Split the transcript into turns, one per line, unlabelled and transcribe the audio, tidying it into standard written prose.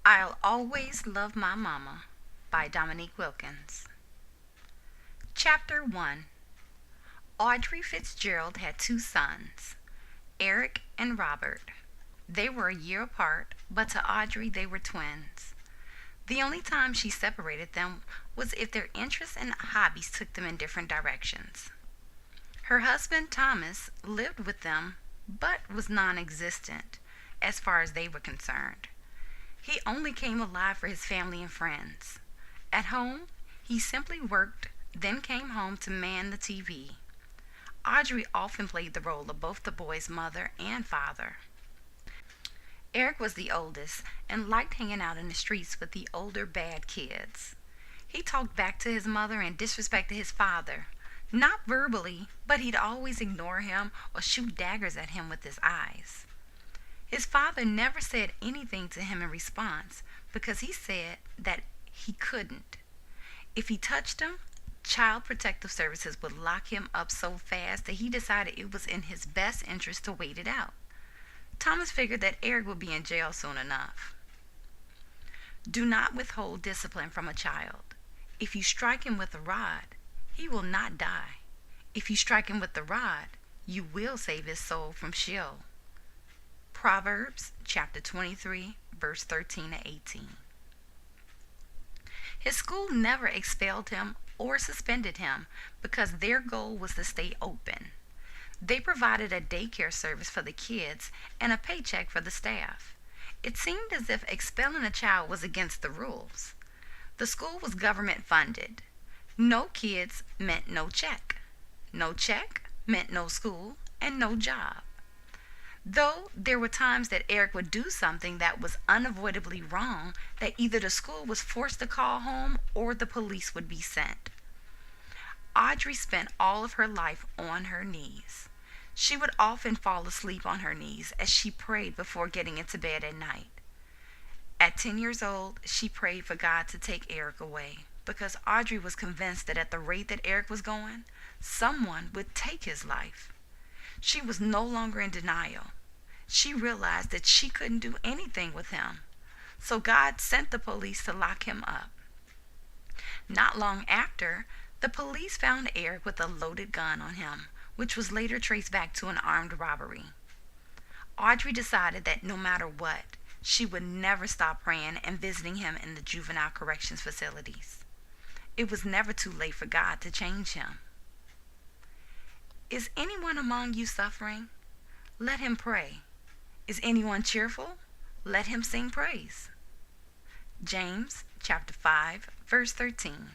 I'll Always Love My Mama by Dominique Wilkins. Chapter 1. Audrey Fitzgerald had two sons, Eric and Robert. They were a year apart, but to Audrey they were twins. The only time she separated them was if their interests and hobbies took them in different directions. Her husband, Thomas, lived with them, but was non existent as far as they were concerned. He only came alive for his family and friends. At home, he simply worked, then came home to man the TV. Audrey often played the role of both the boys' mother and father. Eric was the oldest and liked hanging out in the streets with the older bad kids. He talked back to his mother and disrespected his father. Not verbally, but he'd always ignore him or shoot daggers at him with his eyes. His father never said anything to him in response because he said that he couldn't. If he touched him, Child Protective Services would lock him up so fast that he decided it was in his best interest to wait it out. Thomas figured that Eric would be in jail soon enough. Do not withhold discipline from a child. If you strike him with a rod, he will not die. If you strike him with the rod, you will save his soul from Sheol. Proverbs chapter 23, verse 13 to 18. His school never expelled him or suspended him because their goal was to stay open. They provided a daycare service for the kids and a paycheck for the staff. It seemed as if expelling a child was against the rules. The school was government funded. No kids meant no check. No check meant no school and no job. Though there were times that Eric would do something that was unavoidably wrong, that either the school was forced to call home or the police would be sent. Audrey spent all of her life on her knees. She would often fall asleep on her knees as she prayed before getting into bed at night. At 10 years old, she prayed for God to take Eric away because Audrey was convinced that at the rate that Eric was going, someone would take his life. She was no longer in denial. She realized that she couldn't do anything with him. So God sent the police to lock him up. Not long after, the police found Eric with a loaded gun on him, which was later traced back to an armed robbery. Audrey decided that no matter what, she would never stop praying and visiting him in the juvenile corrections facilities. It was never too late for God to change him. Is anyone among you suffering? Let him pray. Is anyone cheerful? Let him sing praise. James chapter 5, verse 13.